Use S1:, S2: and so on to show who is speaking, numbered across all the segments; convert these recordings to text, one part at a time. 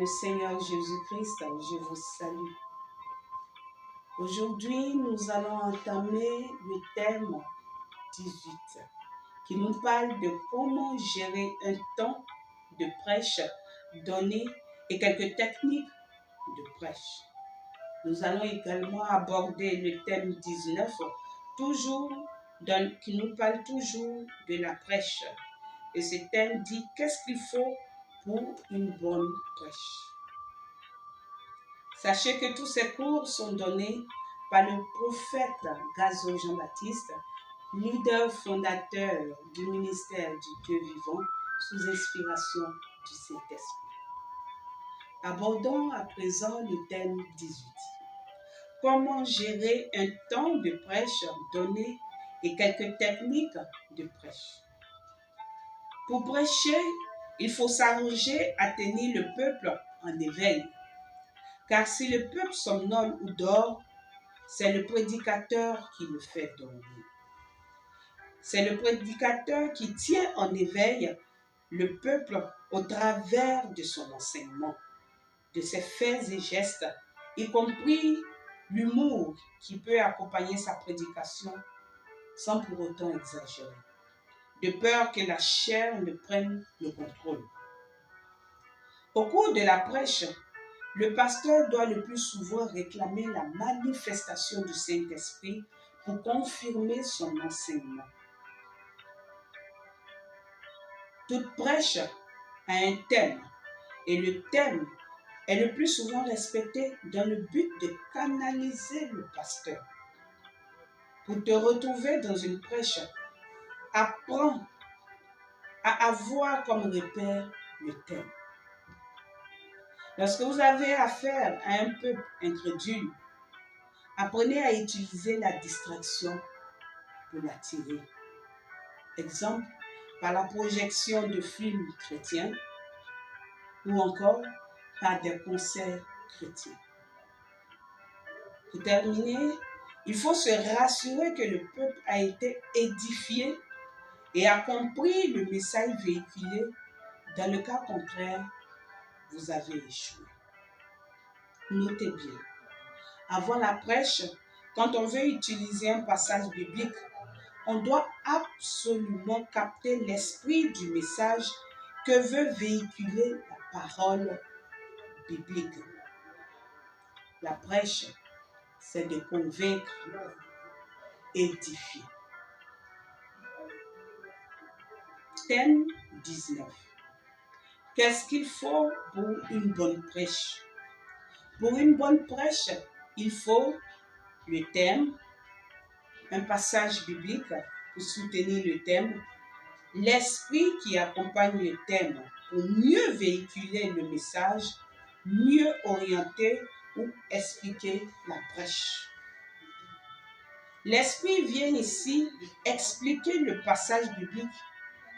S1: le Seigneur Jésus-Christ, je vous salue. Aujourd'hui, nous allons entamer le thème 18 qui nous parle de comment gérer un temps de prêche donné et quelques techniques de prêche. Nous allons également aborder le thème 19 qui nous parle toujours de la prêche. Et ce thème dit qu'est-ce qu'il faut pour une bonne prêche. Sachez que tous ces cours sont donnés par le prophète Gazo Jean-Baptiste, leader fondateur du ministère du Dieu vivant sous inspiration du Saint-Esprit. Abordons à présent le thème 18. Comment gérer un temps de prêche donné et quelques techniques de prêche. Pour prêcher, il faut s'arranger à tenir le peuple en éveil. Car si le peuple somnole ou dort, c'est le prédicateur qui le fait dormir. C'est le prédicateur qui tient en éveil le peuple au travers de son enseignement, de ses faits et gestes, y compris l'humour qui peut accompagner sa prédication sans pour autant exagérer, de peur que la chair ne prenne le contrôle. Au cours de la prêche, le pasteur doit le plus souvent réclamer la manifestation du Saint-Esprit pour confirmer son enseignement. Toute prêche a un thème et le thème est le plus souvent respecté dans le but de canaliser le pasteur. Pour te retrouver dans une prêche, apprends à avoir comme repère le thème. Lorsque vous avez affaire à un peuple incrédule, apprenez à utiliser la distraction pour l'attirer. Exemple, par la projection de films chrétiens ou encore par des concerts chrétiens. Pour terminer, il faut se rassurer que le peuple a été édifié et a compris le message véhiculé. Dans le cas contraire, vous avez échoué. Notez bien, avant la prêche, quand on veut utiliser un passage biblique, on doit absolument capter l'esprit du message que veut véhiculer la parole biblique. La prêche, c'est de convaincre, édifier. Thème 19. Qu'est-ce qu'il faut pour une bonne prêche? Pour une bonne prêche, il faut le thème, un passage biblique pour soutenir le thème, l'esprit qui accompagne le thème pour mieux véhiculer le message, mieux orienter ou expliquer la prêche. L'esprit vient ici expliquer le passage biblique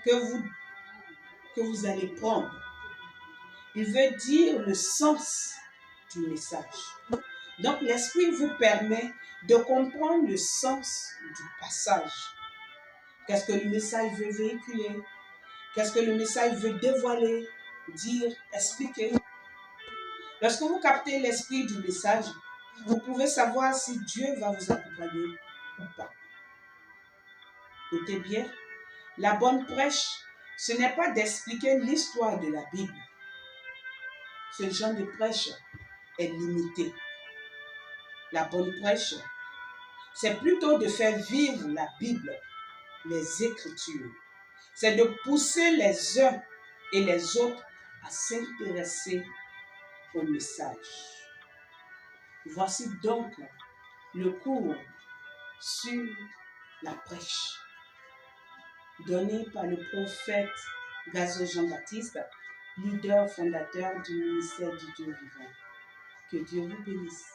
S1: que vous allez prendre. Il veut dire le sens du message. Donc l'esprit vous permet de comprendre le sens du passage. Qu'est-ce que le message veut véhiculer? Qu'est-ce que le message veut dévoiler, dire, expliquer? Lorsque vous captez l'esprit du message, vous pouvez savoir si Dieu va vous accompagner ou pas. Notez bien, la bonne prêche, ce n'est pas d'expliquer l'histoire de la Bible. Ce genre de prêche est limité. La bonne prêche, c'est plutôt de faire vivre la Bible, les Écritures. C'est de pousser les uns et les autres à s'intéresser au message. Voici donc le cours sur la prêche donné par le prophète Gazo Jean-Baptiste, leader fondateur du ministère du Dieu vivant. Que Dieu vous bénisse.